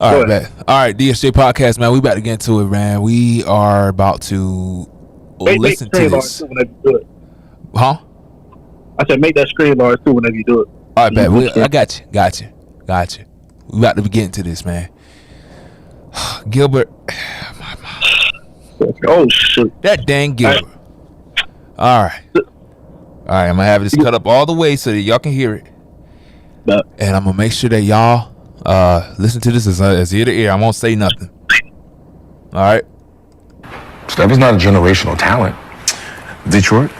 All right, bet. All right, DSJ podcast, man. We about to get into it, man. We are about to listen to this. Whenever you do it. Huh? I said make that screen large too whenever you do it. All right, bet. I got you. We about to be getting to this, man. Gilbert. Oh shoot. That dang Gilbert. All right, I'm gonna have this cut up all the way so that y'all can hear it. And I'm gonna make sure that y'all listen to this as ear to ear. I won't say nothing. All right. Steph is not a generational talent. Detroit.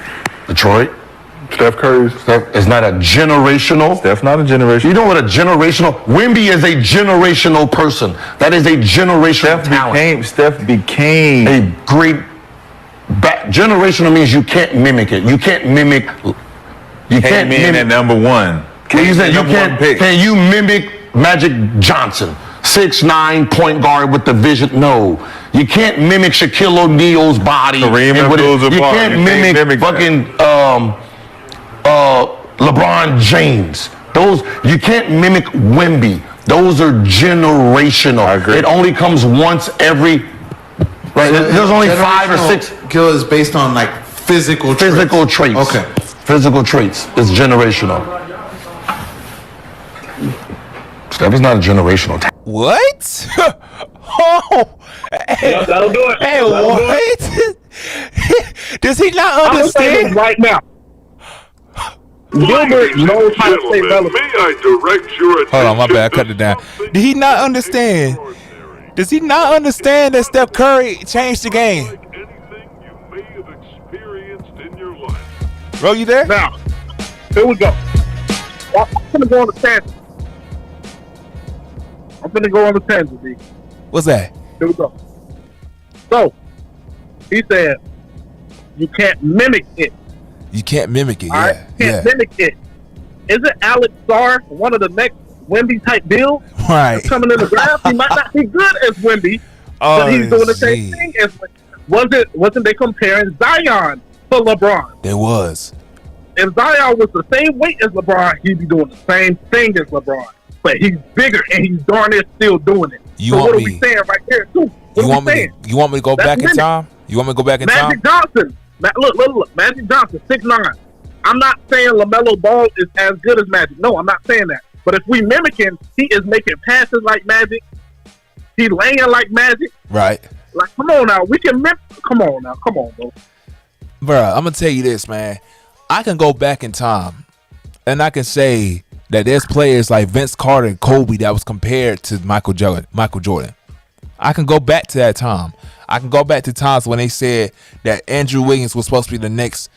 Steph Curry is not a generational. Steph not a generational. You know what a generational? Wemby is a generational person. That is a generational talent. Steph became a great. Generational means you can't mimic it. You can't mimic. You can't mimic at number one. Can you mimic Magic Johnson, 6'9" point guard with the vision? No, you can't mimic Shaquille O'Neal's body. You can't mimic fucking LeBron James. You can't mimic Wemby. Those are generational. I agree. It only comes once every. Right, there's only 5 or 6. Kill is based on like physical traits. Okay. Physical traits is generational. Steph is not a generational talent. What? Oh, hey, that'll do it. Hey, what? Does he not understand? Right now. Gilbert knows how to stay relevant. May I direct your attention? Hold on, my bad. I cut it down. Did he not understand? Does he not understand that Steph Curry changed the game? Anything you may have experienced in your life. Bro, you there? Now, here we go. I'm gonna go on a tangent. D. What's that? Here we go. So, he said, you can't mimic it. You can't mimic it, All right? Can't mimic it. Isn't Alex Sarr one of the next Wemby type builds? Right. Coming in the draft, he might not be good as Wemby, but he's doing the same thing as Wemby. Wasn't they comparing Zion to LeBron? There was. If Zion was the same weight as LeBron, he'd be doing the same thing as LeBron. But he's bigger and he's darn near still doing it. What are we saying right there too? You want me to go back in time? You want me to go back in time? Magic Johnson. Look. Magic Johnson, 6'9". I'm not saying LaMelo Ball is as good as Magic. No, I'm not saying that. But if we mimic him, he is making passes like Magic. He's laying like Magic. Right. Like, come on now. We can mimic. Come on, bro. Bruh, I'm going to tell you this, man. I can go back in time and I can say that there's players like Vince Carter and Kobe that was compared to Michael Jordan. I can go back to that time. I can go back to times when they said that Andrew Wiggins was supposed to be the next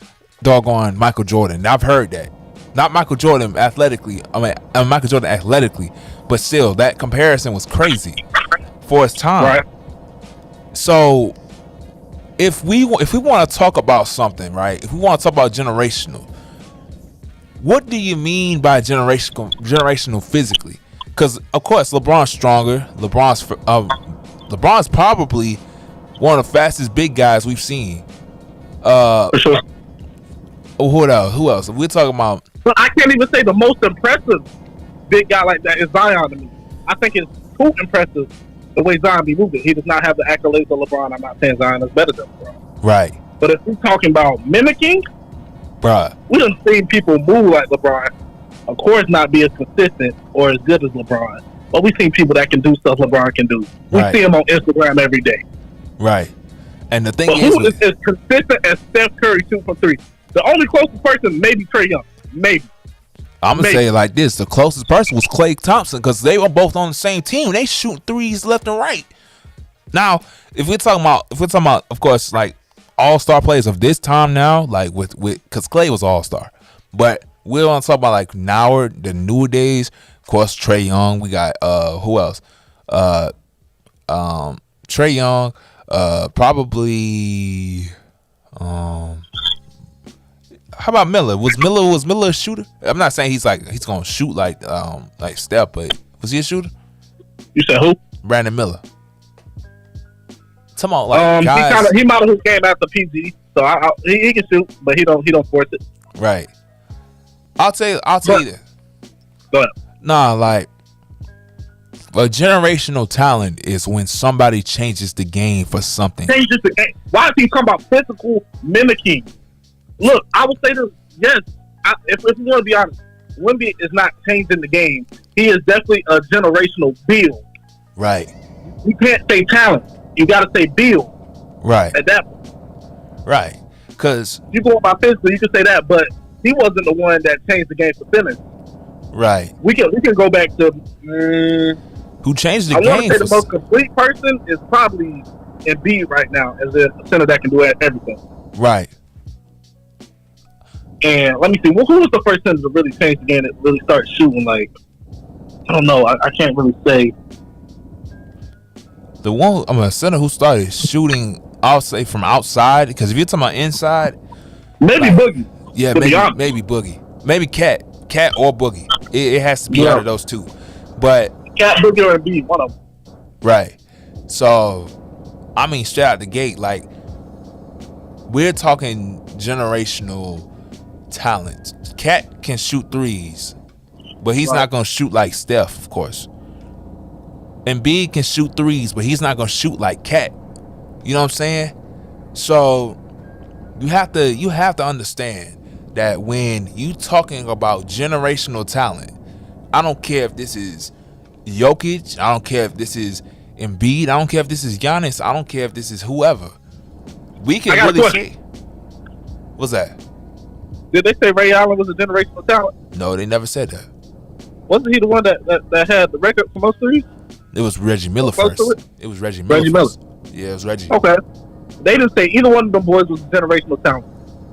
doggone Michael Jordan. I've heard that. Not Michael Jordan athletically. Michael Jordan athletically, but still, that comparison was crazy for its time. Right. So, if we want to talk about something, right? If we want to talk about generational, what do you mean by generational physically? Because of course LeBron's stronger. LeBron's probably one of the fastest big guys we've seen. For sure. Who else? We're talking about. But I can't even say the most impressive big guy like that is Zion to me. I think it's too impressive the way Zion be moving. He does not have the accolades of LeBron. I'm not saying Zion is better than LeBron. Right. But if we're talking about mimicking, bruh, we done seen people move like LeBron. Of course, not be as consistent or as good as LeBron. But we've seen people that can do stuff LeBron can do. We see him on Instagram every day. Right. And the thing but who is as consistent as Steph Curry 2 from 3? The only closest person maybe Trae Young. Maybe. I'm gonna say it like this: the closest person was Klay Thompson because they were both on the same team. They shoot threes left and right. Now, if we're talking about, of course, like all-star players of this time now, like with because Klay was all-star, but we're gonna talk about like now the newer days. Of course, Trae Young. We got who else? Trae Young. Probably. How about Miller? Was Miller a shooter? I'm not saying he's gonna shoot like Steph, but was he a shooter? You said who? Brandon Miller. Come on, like guys. He modeled his game after PG, so he can shoot, but he don't force it. Right. I'll tell you this. Go ahead. Nah, like A generational talent is when somebody changes the game for something. Changes the game. Why is he talking about physical mimicking? Look, I would say this. Yes, if we want to be honest, Wemby is not changing the game. He is definitely a generational build. Right. You can't say talent. You got to say build. Right. At that point. Right. Because you go by physical, you can say that, but he wasn't the one that changed the game for Simmons. Right. We can go back to who changed the game. I want game. to say the most complete person is probably Embiid right now, as a center that can do everything. Right. And let me see, who was the first center to really change the game that really started shooting? Like, I don't know. I can't really say. The one, I'm a center who started shooting, I'll say from outside, because if you're talking about inside, maybe Boogie. Yeah, maybe Boogie, maybe Cat or Boogie. It has to be one of those two. But Cat, Boogie, or Embiid, one of them. Right. So, I mean, straight out the gate, like, we're talking generational talent. Cat can shoot threes, but he's not gonna shoot like Steph, of course. Embiid can shoot threes, but he's not gonna shoot like Cat. You know what I'm saying? So you have to understand that when you talking about generational talent, I don't care if this is Jokic, I don't care if this is Embiid, I don't care if this is Giannis, I don't care if this is whoever. We can really say. What's that? Did they say Ray Allen was a generational talent? No, they never said that. Wasn't he the one that had the record for most threes? It was Reggie Miller first. It was Reggie Miller. Yeah, it was Reggie. Okay. They didn't say either one of them boys was a generational talent.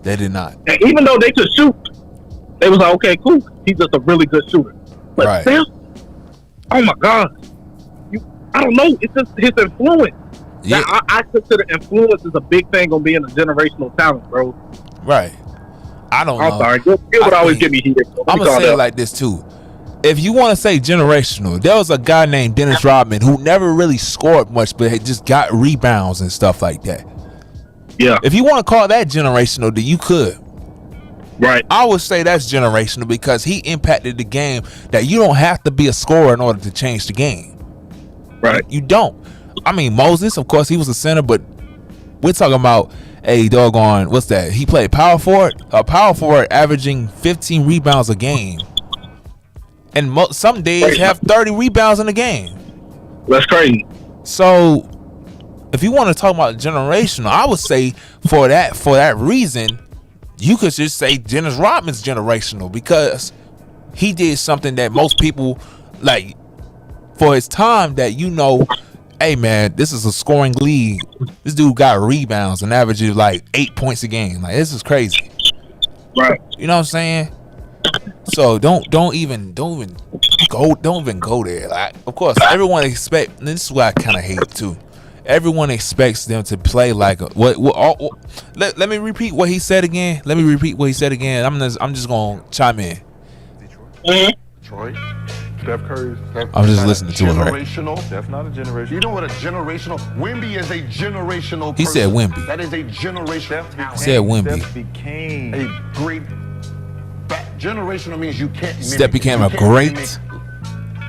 They did not. And even though they could shoot, they was like, okay, cool. He's just a really good shooter. But right. Steph, oh my God. I don't know. It's just his influence. Yeah. Now, I consider influence is a big thing on being a generational talent, bro. Right. I don't know. I'm sorry. Gilbert always give me heat. I'm going to say it like this, too. If you want to say generational, there was a guy named Dennis Rodman who never really scored much, but had just got rebounds and stuff like that. Yeah. If you want to call that generational, then you could. Right. I would say that's generational because he impacted the game that you don't have to be a scorer in order to change the game. Right. You don't. I mean, Moses, of course, he was a center, but we're talking about a doggone, what's that? He played power forward. A power forward averaging 15 rebounds a game. And some days have 30 rebounds in a game. That's crazy. So, if you want to talk about generational, I would say for that reason, you could just say Dennis Rodman's generational because he did something that most people like for his time. That hey man, this is a scoring league. This dude got rebounds and averages like 8 points a game. Like this is crazy. Right. You know what I'm saying? So don't even go there. Like, of course, everyone expect. And this is what I kind of hate too. Everyone expects them to play like what let me repeat what he said again. I'm just gonna chime in. Detroit. Steph Curry. I'm just listening to it. Right? Steph not a generation. You know what a generational? Wemby is a generational. He said Wemby. That is a generational. He said Wemby. Steph became a great. Generational means you can't. Steph became a great.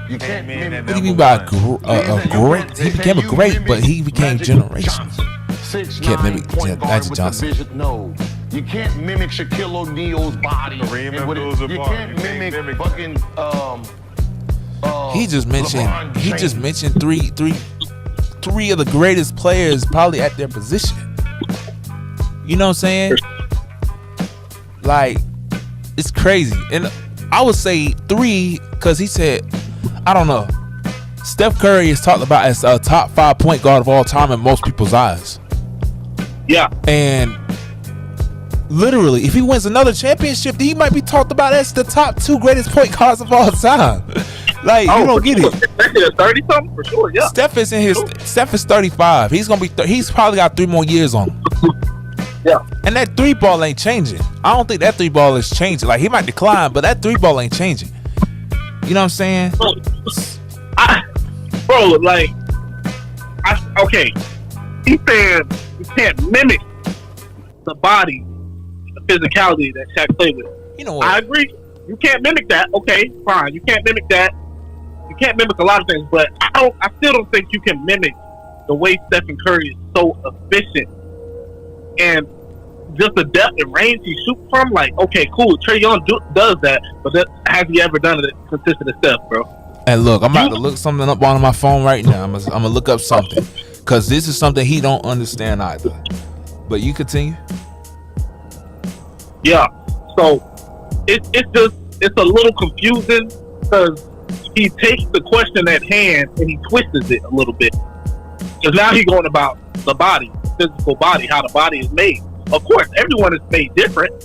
You can't. What do you mean by a great? He became a great, but he became generational. Can't mimic Magic Johnson. No, you can't mimic Shaquille O'Neal's body. You can't mimic fucking. He just mentioned. He just mentioned three of the greatest players probably at their position. You know what I'm saying? Like, it's crazy. And I would say 3 because he said, I don't know. Steph Curry is talked about as a top 5 point guard of all time in most people's eyes. Yeah. And literally, if he wins another championship, he might be talked about as the top 2 greatest point guards of all time. Like, you don't get it. Steph is 30 something for sure. Yeah. Steph is 35. He's gonna be. He's probably got 3 more years on him. Yeah. And that 3 ball ain't changing. I don't think that 3 ball is changing. Like, he might decline, but that 3 ball ain't changing. You know what I'm saying? Okay. He said you can't mimic the body, the physicality that Shaq played with. You know what? I agree. You can't mimic that. Okay, fine. You can't mimic that. You can't mimic a lot of things, but I still don't think you can mimic the way Stephen Curry is so efficient and just the depth and range he shoots from. Like, okay, cool, Trae Young does that, but has he ever done it consistent as Steph, bro? And look, I'm about to look something up on my phone right now. I'm gonna look up something because this is something he don't understand either. But you continue. Yeah. So it's a little confusing because he takes the question at hand and he twists it a little bit. Because now he's going about the body, the physical body, how the body is made. Of course, everyone is made different,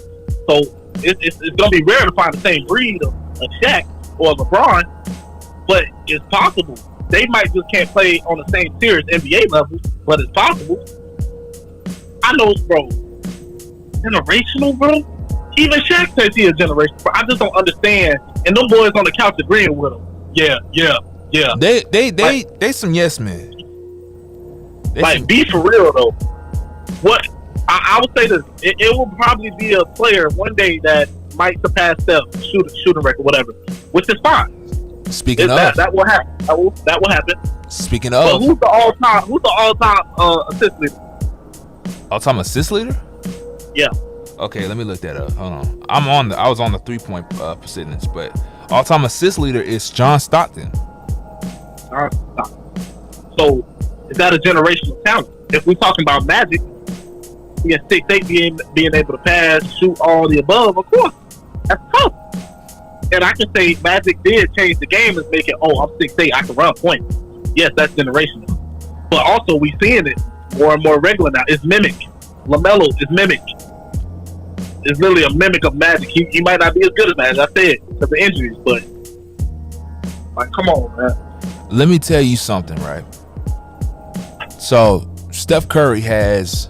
so it's going to be rare to find the same breed of a Shaq or a LeBron, but it's possible. They might just can't play on the same tier as NBA levels, but it's possible. I know, bro. Generational, bro? Even Shaq says he is generational, but I just don't understand. And them boys on the couch agreeing with him. Yeah. They some yes men. Be for real though. What I would say this, it will probably be a player one day that might surpass Steph shooting record, whatever, which is fine. Speaking of that will happen. That will happen. Speaking of, but who's the all-time assist leader? All-time assist leader? Yeah. Okay, let me look that up. Hold on. I was on the 3-point percentage, but all-time assist leader is John Stockton. So is that a generational talent? If we're talking about Magic, he has 6'8", being able to pass, shoot, all the above. Of course, that's tough. And I can say Magic did change the game and make it. Oh, I'm 6'8", I can run point. Yes, that's generational. But also, we seeing it more and more regular now. It's mimic. LaMelo is mimic. It's literally a mimic of Magic. He might not be as good as Magic. I said because of injuries, but like, come on, man. Let me tell you something, right? So Steph Curry has.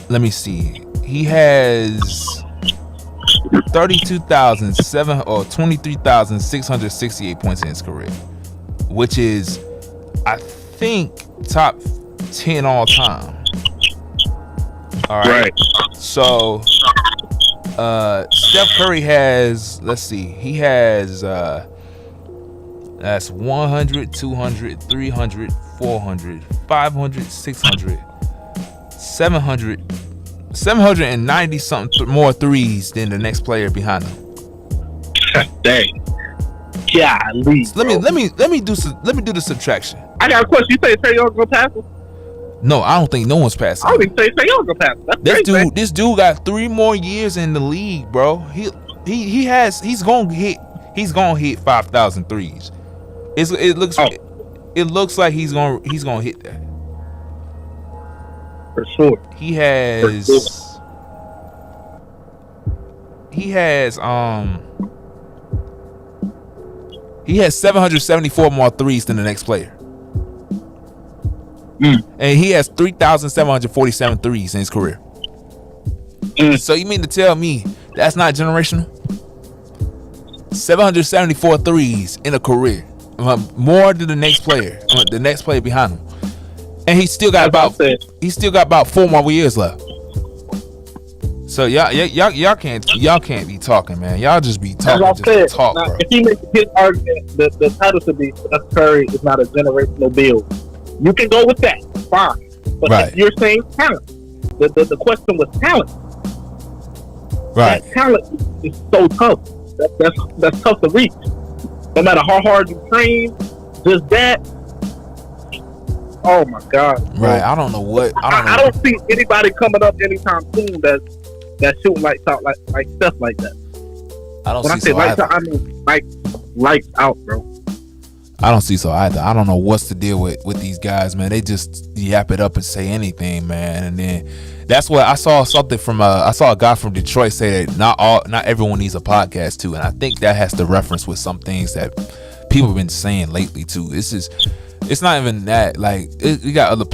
Let me see. He has 23,668 points in his career, which is, I think, top 10 all time. All right. So, Steph Curry has, let's see, he has, that's 100, 200, 300, 400, 500, 600, 790 something more threes than the next player behind him. Dang. Golly. So let me do the subtraction. I got a question. You say Trae Young gonna pass him? No, I don't think no one's passing. I don't even say Trae Young gonna pass him. That's this dude got 3 more years in the league, bro. He's gonna hit 5,000 threes. It looks like he's gonna hit that. For sure. He has 774 more threes than the next player. And he has 3,747 threes in his career. So you mean to tell me that's not generational? 774 threes in a career, more than the next player behind him, and he still got about 4 more years left. So y'all can't be talking, man. Y'all just be talking. Just talk, now, bro. if he makes his argument, the title should be Steph Curry is not a generational build. You can go with that, fine. But right. If you're saying talent, the question was talent. Right. That talent is so tough. That's tough to reach. No matter how hard you train, just that. Oh my God. Right. I don't know what. I don't see anybody coming up anytime soon that's shooting like Steph like that. I don't when see I say so lights either. out, I mean lights out, bro. I don't see so either. I don't know what's the deal with these guys, man. They just yap it up and say anything, man. And then that's what I saw something from. I saw a guy from Detroit say that not everyone needs a podcast too, and I think that has to reference with some things that people have been saying lately too. It's not even that. Like we got other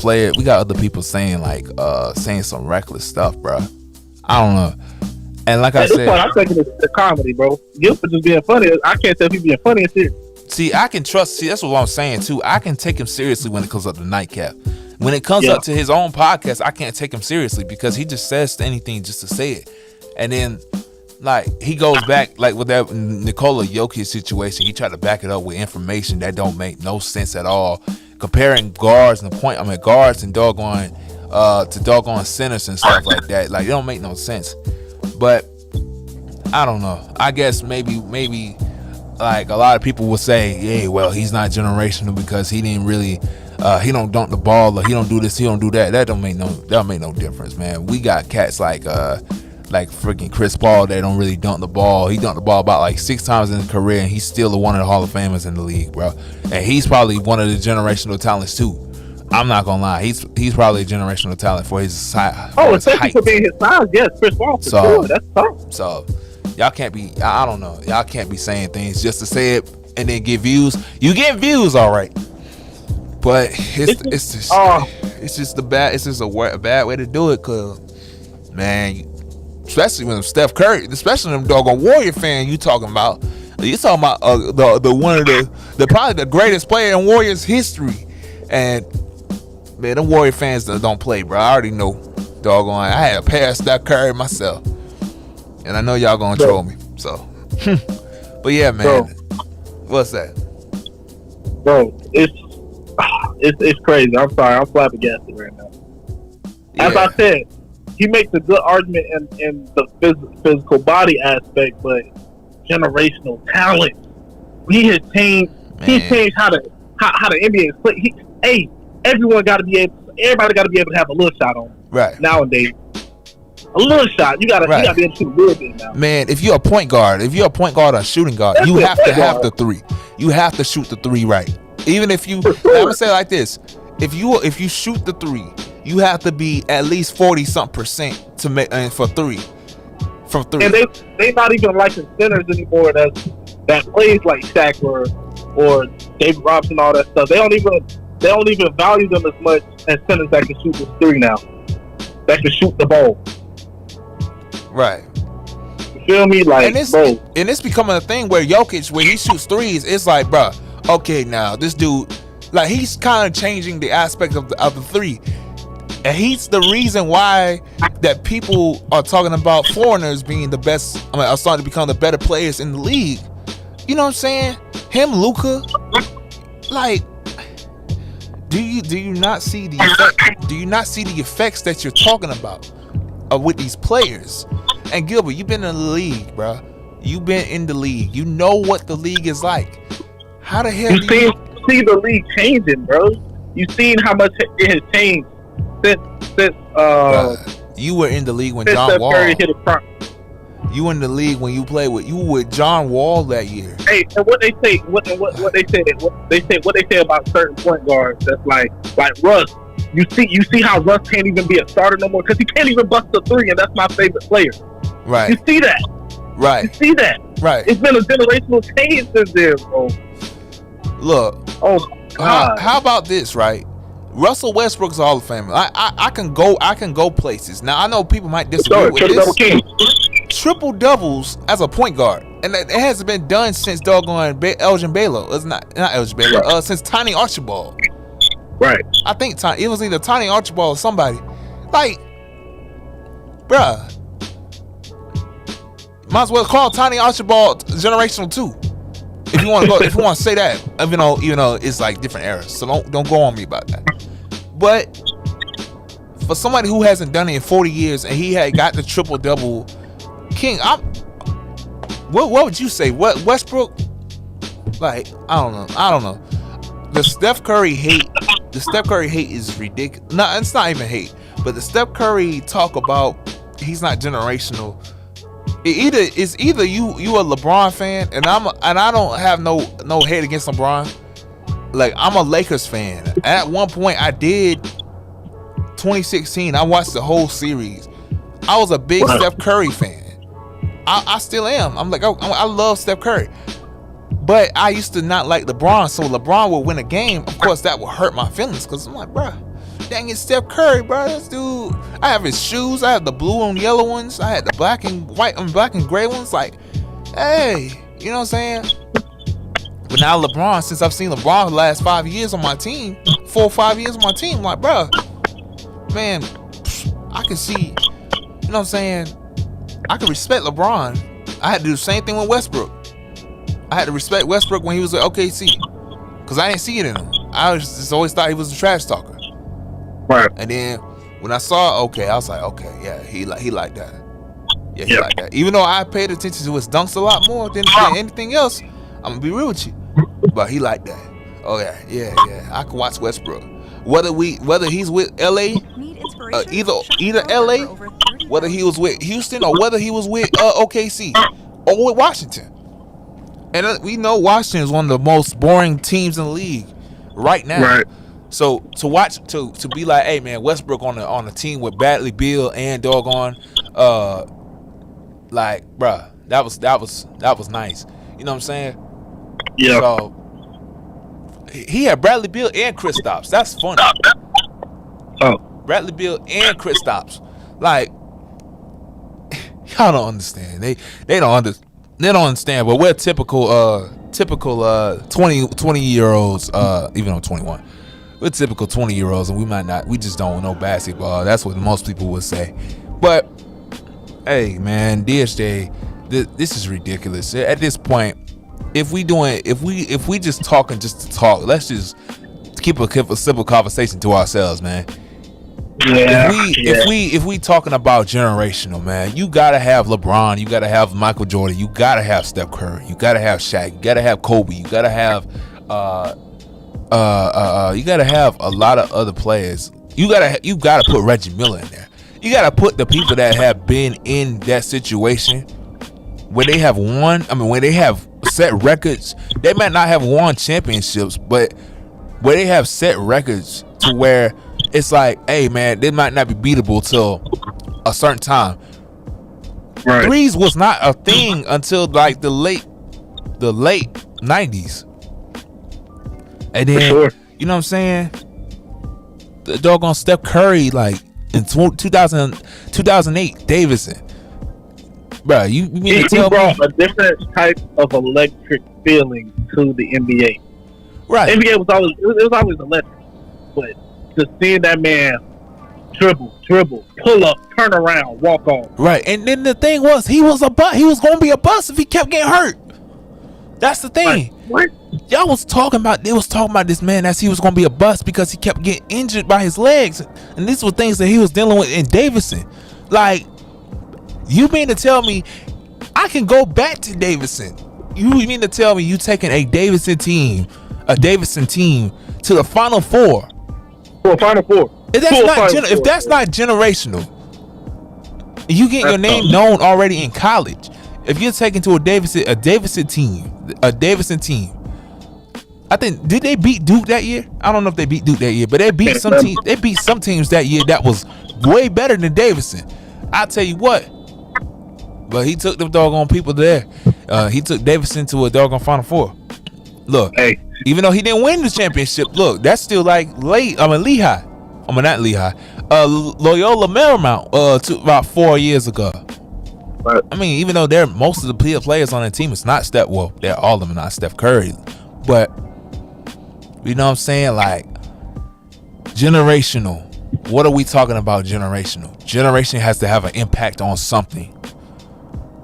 people saying saying some reckless stuff, bro. I don't know. And like I said, I'm thinking it's the comedy, bro. Gilbert just being funny. I can't tell if he's being funny or serious. See, I can trust. See, that's what I'm saying too. I can take him seriously when it comes up to Nightcap. When it comes up to his own podcast, I can't take him seriously because he just says anything just to say it. And then like he goes back like with that Nikola Jokic situation. He tried to back it up with information that don't make no sense at all. Comparing guards and guards and doggone centers and stuff like that. Like it don't make no sense. But I don't know. I guess maybe like a lot of people will say, "Hey, well, he's not generational because he didn't really, he don't dunk the ball or he don't do this, he don't do that." That don't make no difference, man. We got cats like freaking Chris Paul that don't really dunk the ball. He dunked the ball about like 6 times in his career, and he's still one of the Hall of Famers in the league, bro. And he's probably one of the generational talents too. I'm not gonna lie, he's probably a generational talent for his size. Oh, especially for being his size, yes, Chris Paul for sure. That's tough. So y'all can't be, I don't know, y'all can't be saying things just to say it and then get views. You get views, all right, but it's just a bad way to do it, cause man, especially when Steph Curry, especially them doggone Warrior fan you talking about. You talking about the one of the probably the greatest player in Warriors history, and man, them Warrior fans that don't play, bro. I already know, doggone. I had a pair of Steph Curry myself, and I know y'all gonna troll me. So, but yeah, man, what's that, bro? It's crazy. I'm sorry, I'm flabbergasted right now. As I said, he makes a good argument in the physical body aspect, but generational talent. He has changed. Man. He's changed how the NBA is played. Everybody got to be able to have a little shot on him. Right nowadays. A little shot. You gotta be able to shoot a little bit now. Man, if you're a point guard or shooting guard, you have to have the three. You have to shoot the three right. Even if you, I'm gonna say it like this: if you shoot the three, you have to be at least 40% to make for three. From three. And they not even liking centers anymore that plays like Shaq or David Robinson, all that stuff. They don't even value them as much as centers that can shoot the three now. That can shoot the ball. Right. You feel me? Like, and it's becoming a thing where Jokic, when he shoots threes, it's like, bro, okay, now this dude, like, he's kind of changing the aspect of the three. And he's the reason why that people are talking about foreigners being the best. Are starting to become the better players in the league. You know what I'm saying? Him, Luka. Like, do you not see the effect? Do you not see the effects that you're talking about with these players? And Gilbert, you've been in the league, bro. You've been in the league. You know what the league is like. How the hell you see the league changing, bro? You seen how much it has changed. Since you were in the league when John Wall hit a prime. You in the league when you played with John Wall that year. Hey, and what they say about certain point guards that's like Russ. You see how Russ can't even be a starter no more because he can't even bust a three, and that's my favorite player. Right. You see that? Right. You see that? Right. It's been a generational change since then, bro. Look. Oh my God. How about this, right? Russell Westbrook's a Hall of Famer. I can go places. Now I know people might disagree with this. Triple doubles as a point guard, and it hasn't been done since doggone Elgin Baylor. It's not Elgin Baylor. Since Tiny Archibald. Right. I think it was either Tiny Archibald or somebody. Like, bruh, might as well call Tiny Archibald generational too. If you want to go, if you want to say that, even though it's like different eras, so don't go on me about that. But for somebody who hasn't done it in 40 years and he had got the triple double king, what would you say? What Westbrook? Like, I don't know. The Steph Curry hate is ridiculous. No, it's not even hate, but the Steph Curry talk about he's not generational. It's either you a LeBron fan, and I don't have no hate against LeBron. Like, I'm a Lakers fan. At one point, I did 2016. I watched the whole series. I was a big Steph Curry fan. I still am. I'm like, I love Steph Curry. But I used to not like LeBron, so LeBron would win a game. Of course, that would hurt my feelings because I'm like, bro, dang, it's Steph Curry, bro. This dude. I have his shoes. I have the blue and yellow ones. I had the black and white and black and gray ones. Like, hey, you know what I'm saying? But now LeBron, since I've seen LeBron the last 5 years on my team, 4 or 5 years on my team, I'm like, bro, man, I can see, you know what I'm saying? I could respect LeBron. I had to do the same thing with Westbrook. I had to respect Westbrook when he was at OKC, because I didn't see it in him. I just always thought he was a trash talker. Right. And then when I saw okay, I was like, okay, yeah, he like that. Yeah, he like that. Even though I paid attention to his dunks a lot more than anything else, I'm gonna be real with you. But he like that. Oh yeah. I can watch Westbrook. Whether he's with LA, either LA, whether he was with Houston or whether he was with OKC or with Washington. And we know Washington is one of the most boring teams in the league right now. Right. So to watch to be like, hey man, Westbrook on a team with Bradley Beal and doggone like, bruh, that was nice. You know what I'm saying? Yeah. So he had Bradley Beal and Kristaps. That's funny. Oh. Bradley Beal and Kristaps. Like, y'all don't understand. They don't understand. But we're typical 20-year-olds, even though 21. We're typical 20-year-olds, and we just don't know basketball. That's what most people would say. But hey man, DSJ, this is ridiculous. At this point, if we just talking just to talk, let's just keep a simple conversation to ourselves, man. Yeah. If we talking about generational, man, you gotta have LeBron, you gotta have Michael Jordan, you gotta have Steph Curry, you gotta have Shaq, you gotta have Kobe, you gotta have you gotta have a lot of other players. You gotta put Reggie Miller in there. You gotta put the people that have been in that situation where they have won. I mean, when they have set records, they might not have won championships, but where they have set records to where it's like, hey man, they might not be beatable till a certain time. Right. Threes was not a thing until like the late 90s. And then, sure. You know what I'm saying? The doggone Steph Curry, like in 2008, Davidson. Bro, you mean to tell me? He brought a different type of electric feeling to the NBA. Right. The NBA was always electric. But just seeing that man dribble, pull up, turn around, walk on. Right. And then the thing was, he was going to be a bust if he kept getting hurt. That's the thing. What? They was talking about this man as he was going to be a bust because he kept getting injured by his legs. And these were things that he was dealing with in Davidson. Like, you mean to tell me I can go back to Davidson? You mean to tell me you taking a Davidson team to the Final Four? For Final Four. If that's not generational, you get your name known already in college. If you're taken to a Davidson team, I think, did they beat Duke that year? I don't know if they beat Duke that year, but they beat some teams. They beat some teams that year that was way better than Davidson. I tell you what. But he took them doggone people there. He took Davidson to a doggone Final Four. Look, hey, even though he didn't win the championship, look, that's still like Lehigh. Not Lehigh. Loyola Marymount. About 4 years ago. Right. I mean, even though most of the players on the team is not Steph. Well, they're all of them not Steph Curry, but you know what I'm saying? Like, generational. What are we talking about? Generational. Generation has to have an impact on something.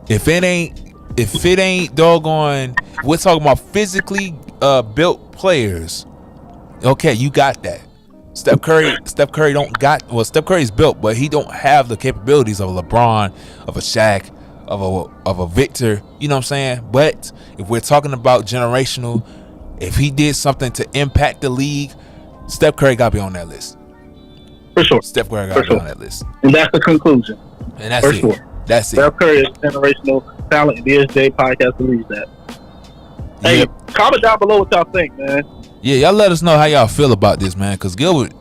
If it ain't doggone, we're talking about physically built players. Okay, you got that. Steph Curry's built, but he don't have the capabilities of a LeBron, of a Shaq, of a Victor. You know what I'm saying? But if we're talking about generational, if he did something to impact the league, Steph Curry got to be on that list. For sure. Steph Curry got to be on that list. And that's the conclusion. And that's it. Sure. That's it. Steph Curry is generational talent, and the DSJ podcast believes that. Hey, comment down below what y'all think, man. Yeah, y'all let us know how y'all feel about this, man. Cause Gilbert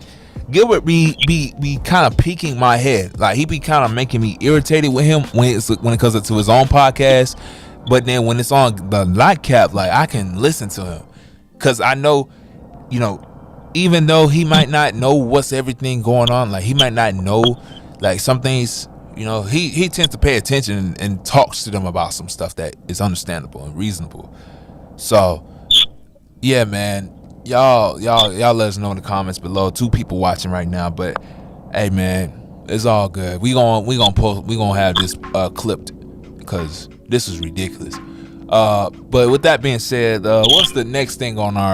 be kind of piquing my head. Like, he be kind of making me irritated with him when it comes to his own podcast. But then when it's on the nightcap, like, I can listen to him. Cause I know, you know, even though he might not know what's everything going on, like, he might not know, like, some things, you know, he tends to pay attention and talks to them about some stuff that is understandable and reasonable. So, yeah, man. Y'all let us know in the comments below. 2 people watching right now, but hey, man, It's all good. We gonna have this clipped because this is ridiculous. But with that being said, what's the next thing on our